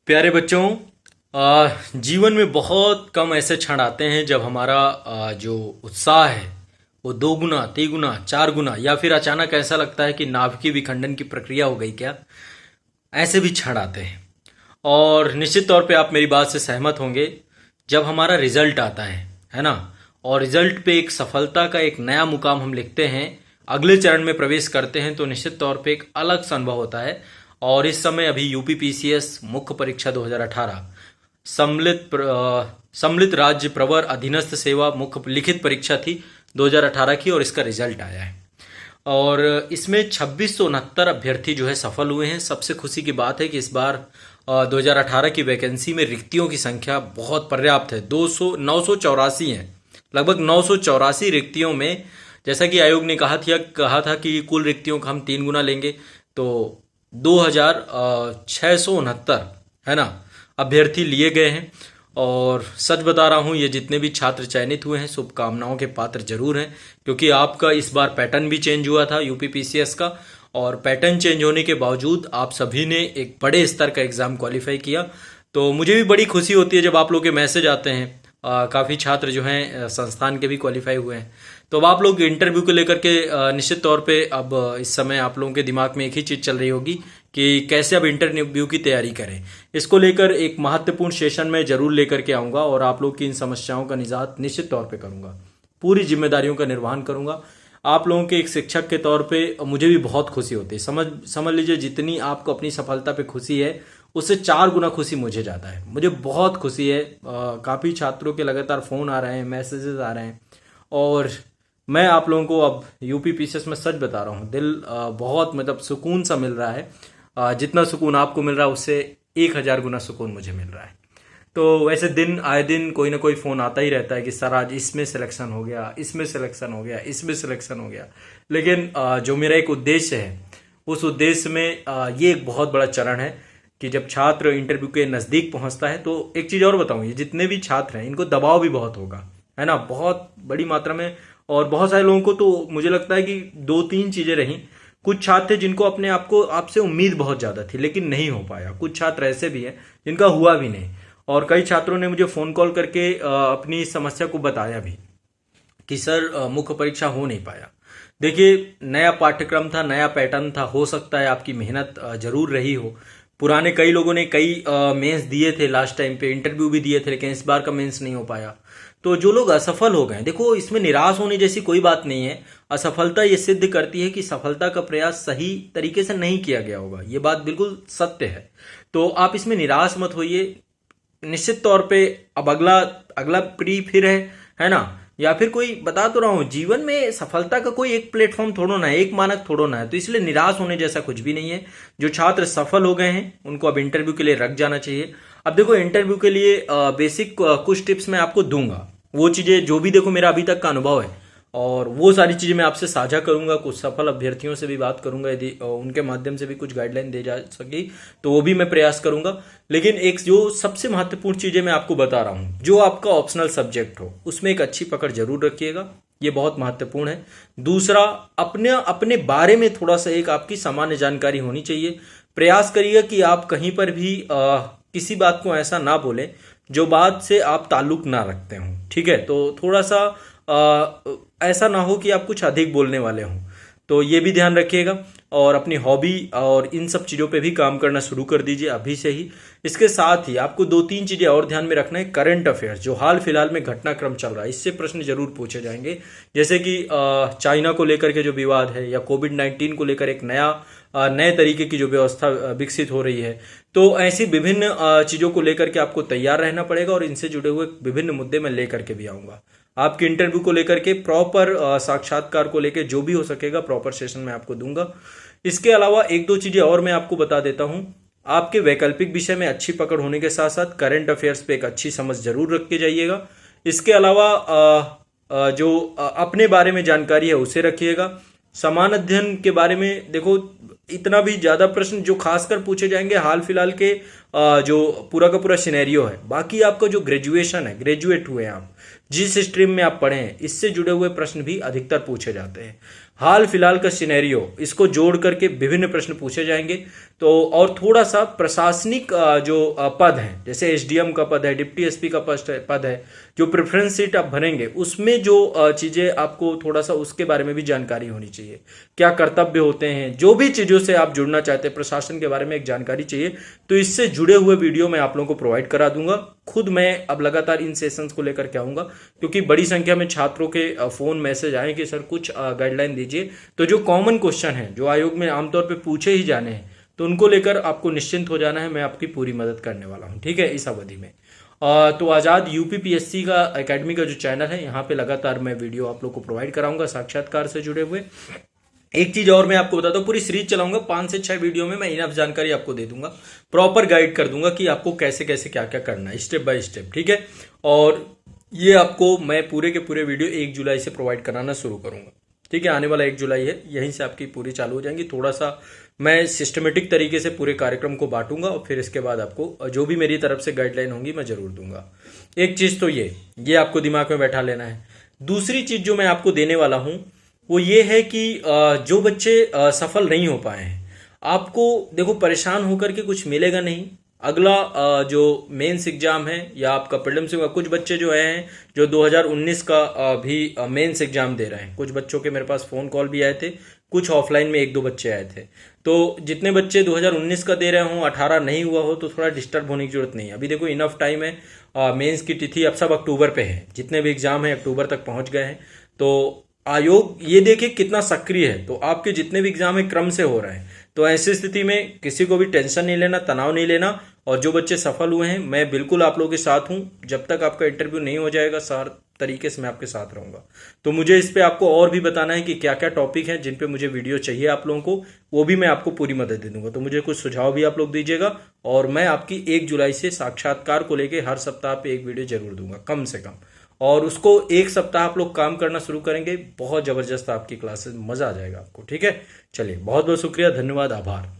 प्यारे बच्चों, जीवन में बहुत कम ऐसे क्षण आते हैं जब हमारा जो उत्साह है वो दो गुना, तिगुना, चार गुना या फिर अचानक ऐसा लगता है कि नाभिकीय विखंडन की प्रक्रिया हो गई क्या। ऐसे भी क्षण आते हैं और निश्चित तौर पे आप मेरी बात से सहमत होंगे। जब हमारा रिजल्ट आता है ना, और रिजल्ट पे एक सफलता का एक नया मुकाम हम लिखते हैं, अगले चरण में प्रवेश करते हैं, तो निश्चित तौर पे एक अलग सा अनुभव होता है। और इस समय अभी यूपीपीसीएस मुख्य परीक्षा 2018 सम्मिलित राज्य प्रवर अधीनस्थ सेवा मुख्य लिखित परीक्षा थी 2018 की, और इसका रिजल्ट आया है। और इसमें 2669 अभ्यर्थी जो है सफल हुए हैं। सबसे खुशी की बात है कि इस बार 2018 की वैकेंसी में रिक्तियों की संख्या बहुत पर्याप्त है। 984 है, लगभग 984 रिक्तियों में। जैसा कि आयोग ने कहा था कि कुल रिक्तियों का हम 3 गुना लेंगे, तो 2669 है ना अभ्यर्थी लिए गए हैं। और सच बता रहा हूं, ये जितने भी छात्र चयनित हुए हैं शुभकामनाओं के पात्र जरूर हैं, क्योंकि आपका इस बार पैटर्न भी चेंज हुआ था यूपीपीसीएस का, और पैटर्न चेंज होने के बावजूद आप सभी ने एक बड़े स्तर का एग्जाम क्वालिफाई किया। तो मुझे भी बड़ी खुशी होती है जब आप लोग के मैसेज आते हैं। काफ़ी छात्र जो हैं संस्थान के भी क्वालिफाई हुए हैं। तो अब आप लोग इंटरव्यू को लेकर के निश्चित तौर पे अब इस समय आप लोगों के दिमाग में एक ही चीज़ चल रही होगी कि कैसे अब इंटरव्यू की तैयारी करें। इसको लेकर एक महत्वपूर्ण सेशन में जरूर लेकर के आऊँगा और आप लोग की इन समस्याओं का निजात निश्चित तौर पर करूँगा। पूरी जिम्मेदारियों का निर्वहन करूँगा। आप लोगों के एक शिक्षक के तौर पे मुझे भी बहुत खुशी होती है। समझ लीजिए, जितनी आपको अपनी सफलता पे खुशी है उससे 4 गुना खुशी मुझे ज़्यादा है। मुझे बहुत खुशी है। काफ़ी छात्रों के लगातार फ़ोन आ रहे हैं, मैसेजेस आ रहे हैं, और मैं आप लोगों को अब यूपीपीसीएस में सच बता रहा हूँ, दिल बहुत मतलब सुकून सा मिल रहा है। जितना सुकून आपको मिल रहा है उससे 1000 गुना सुकून मुझे मिल रहा है। तो वैसे दिन आए दिन कोई ना कोई फ़ोन आता ही रहता है कि सर आज इसमें सिलेक्शन हो गया, इसमें सिलेक्शन हो गया, इसमें सिलेक्शन हो गया। लेकिन जो मेरा एक उद्देश्य है, उस उद्देश्य में ये एक बहुत बड़ा चरण है कि जब छात्र इंटरव्यू के नज़दीक पहुंचता है, तो एक चीज़ और बताऊं, ये जितने भी छात्र हैं इनको दबाव भी बहुत होगा, है ना, बहुत बड़ी मात्रा में। और बहुत सारे लोगों को तो मुझे लगता है कि 2-3 चीज़ें रहीं। कुछ छात्र थे जिनको अपने आप को आपसे उम्मीद बहुत ज़्यादा थी लेकिन नहीं हो पाया। कुछ छात्र ऐसे भी हैं जिनका हुआ भी नहीं, और कई छात्रों ने मुझे फ़ोन कॉल करके अपनी समस्या को बताया भी कि सर मुख्य परीक्षा हो नहीं पाया। देखिए, नया पाठ्यक्रम था, नया पैटर्न था, हो सकता है आपकी मेहनत जरूर रही हो। पुराने कई लोगों ने कई मेंस दिए थे, लास्ट टाइम पे इंटरव्यू भी दिए थे, लेकिन इस बार का मेंस नहीं हो पाया। तो जो लोग असफल हो गए, देखो इसमें निराश होने जैसी कोई बात नहीं है। असफलता ये सिद्ध करती है कि सफलता का प्रयास सही तरीके से नहीं किया गया होगा। ये बात बिल्कुल सत्य है। तो आप इसमें निराश मत होइए। निश्चित तौर पे अब अगला अगला प्री फिर है ना, या फिर कोई, बता तो रहा हूँ, जीवन में सफलता का कोई एक प्लेटफॉर्म थोड़ो ना है, एक मानक थोड़ो ना है। तो इसलिए निराश होने जैसा कुछ भी नहीं है। जो छात्र सफल हो गए हैं उनको अब इंटरव्यू के लिए रख जाना चाहिए। अब देखो, इंटरव्यू के लिए बेसिक कुछ टिप्स मैं आपको दूंगा। वो चीजें जो भी, देखो मेरा अभी तक का अनुभव है, और वो सारी चीजें मैं आपसे साझा करूंगा। कुछ सफल अभ्यर्थियों से भी बात करूंगा, यदि उनके माध्यम से भी कुछ गाइडलाइन दे जा सकी तो वो भी मैं प्रयास करूंगा। लेकिन एक जो सबसे महत्वपूर्ण चीजें मैं आपको बता रहा हूं, जो आपका ऑप्शनल सब्जेक्ट हो उसमें एक अच्छी पकड़ जरूर रखिएगा, ये बहुत महत्वपूर्ण है। दूसरा, अपने बारे में थोड़ा सा एक आपकी सामान्य जानकारी होनी चाहिए। प्रयास करिएगा कि आप कहीं पर भी किसी बात को ऐसा ना बोलें जो बात से आप ताल्लुक ना रखते हों, ठीक है। तो थोड़ा सा ऐसा ना हो कि आप कुछ अधिक बोलने वाले हों, तो ये भी ध्यान रखिएगा। और अपनी हॉबी और इन सब चीज़ों पे भी काम करना शुरू कर दीजिए अभी से ही। इसके साथ ही आपको 2-3 चीज़ें और ध्यान में रखना है। करंट अफेयर्स, जो हाल फिलहाल में घटनाक्रम चल रहा है, इससे प्रश्न जरूर पूछे जाएंगे। जैसे कि चाइना को लेकर के जो विवाद है, या कोविड-19 को लेकर एक नए तरीके की जो व्यवस्था विकसित हो रही है, तो ऐसी विभिन्न चीज़ों को लेकर के आपको तैयार रहना पड़ेगा, और इनसे जुड़े हुए विभिन्न मुद्दे मैं लेकर के भी आऊँगा। आपके इंटरव्यू को लेकर के प्रॉपर साक्षात्कार को लेकर जो भी हो सकेगा प्रॉपर सेशन में आपको दूंगा। इसके अलावा 1-2 चीजें और मैं आपको बता देता हूं। आपके वैकल्पिक विषय में अच्छी पकड़ होने के साथ साथ करंट अफेयर्स पे एक अच्छी समझ जरूर रख के जाइएगा। इसके अलावा जो अपने बारे में जानकारी है उसे रखिएगा। समान अध्ययन के बारे में देखो, इतना भी ज्यादा प्रश्न जो खासकर पूछे जाएंगे हाल फिलहाल के जो पूरा का पूरा सिनेरियो है। बाकी आपका जो ग्रेजुएशन है, ग्रेजुएट हुए हैं आप, जिस स्ट्रीम में आप पढ़े हैं, इससे जुड़े हुए प्रश्न भी अधिकतर पूछे जाते हैं। हाल फिलहाल का सिनेरियो इसको जोड़ करके विभिन्न प्रश्न पूछे जाएंगे। तो और थोड़ा सा प्रशासनिक जो पद है, जैसे एसडीएम का पद है, डिप्टी एसपी का पद है, जो प्रेफरेंस सीट आप भरेंगे उसमें जो चीजें आपको थोड़ा सा उसके बारे में भी जानकारी होनी चाहिए, क्या कर्तव्य होते हैं, जो भी चीजों से आप जुड़ना चाहते हैं प्रशासन के बारे में एक जानकारी चाहिए, तो इससे जुड़े हुए वीडियो मैं आप लोगों को प्रोवाइड करा दूंगा। खुद मैं अब लगातार इन सेशंस को लेकर के आऊंगा, क्योंकि बड़ी संख्या में छात्रों के फोन मैसेज आए कि सर कुछ गाइडलाइन दीजिए। तो जो कॉमन क्वेश्चन है जो आयोग में आमतौर पर पूछे ही जाने हैं, तो उनको लेकर आपको निश्चिंत हो जाना है, मैं आपकी पूरी मदद करने वाला हूं, ठीक है, इस अवधि में। तो आज़ाद यूपीपीएससी का एकेडमी का जो चैनल है, यहाँ पे लगातार मैं वीडियो आप लोग को प्रोवाइड कराऊंगा साक्षात्कार से जुड़े हुए। एक चीज और मैं आपको बताता हूँ, पूरी सीरीज चलाऊंगा, 5 से 6 वीडियो में मैं इनफ जानकारी आपको दे दूंगा, प्रॉपर गाइड कर दूंगा कि आपको कैसे कैसे क्या क्या करना है, स्टेप बाय स्टेप, ठीक है। और ये आपको मैं पूरे के पूरे वीडियो 1 जुलाई से प्रोवाइड कराना शुरू करूंगा, ठीक है। आने वाला 1 जुलाई है, यहीं से आपकी पूरी चालू हो जाएंगी। थोड़ा सा मैं सिस्टमेटिक तरीके से पूरे कार्यक्रम को बांटूंगा और फिर इसके बाद आपको जो भी मेरी तरफ से गाइडलाइन होंगी मैं जरूर दूंगा। एक चीज तो ये आपको दिमाग में बैठा लेना है। दूसरी चीज जो मैं आपको देने वाला हूं वो ये है कि जो बच्चे सफल नहीं हो पाए हैं, आपको देखो परेशान होकर के कुछ मिलेगा नहीं। अगला जो मेंस एग्जाम है या आपका प्रीलिम्स होगा, कुछ बच्चे जो हैं जो 2019 का भी मेंस एग्जाम दे रहे हैं, कुछ बच्चों के मेरे पास फोन कॉल भी आए थे, कुछ ऑफलाइन में 1-2 बच्चे आए थे। तो जितने बच्चे 2019 का दे रहे हों, 18 नहीं हुआ हो, तो थोड़ा डिस्टर्ब होने की जरूरत नहीं है। अभी देखो इनफ टाइम है, मेंस की तिथि अब सब अक्टूबर पे है, जितने भी एग्जाम है अक्टूबर तक पहुंच गए हैं। तो आयोग ये देखे कितना सक्रिय है, तो आपके जितने भी एग्जाम है क्रम से हो रहे हैं। तो ऐसी स्थिति में किसी को भी टेंशन नहीं लेना, तनाव नहीं लेना। और जो बच्चे सफल हुए हैं, मैं बिल्कुल आप लोगों के साथ हूं। जब तक आपका इंटरव्यू नहीं हो जाएगा, हर तरीके से मैं आपके साथ रहूंगा। तो मुझे इस पे आपको और भी बताना है कि क्या क्या टॉपिक हैं जिन पे मुझे वीडियो चाहिए आप लोगों को, वो भी मैं आपको पूरी मदद दे दूंगा। तो मुझे कुछ सुझाव भी आप लोग दीजिएगा, और मैं आपकी 1 जुलाई से साक्षात्कार को लेके हर सप्ताह पे एक वीडियो जरूर दूंगा, कम से कम। और उसको 1 सप्ताह आप लोग काम करना शुरू करेंगे, बहुत जबरदस्त आपकी क्लासेस, मजा आ जाएगा आपको, ठीक है। चलिए, बहुत बहुत शुक्रिया, धन्यवाद, आभार।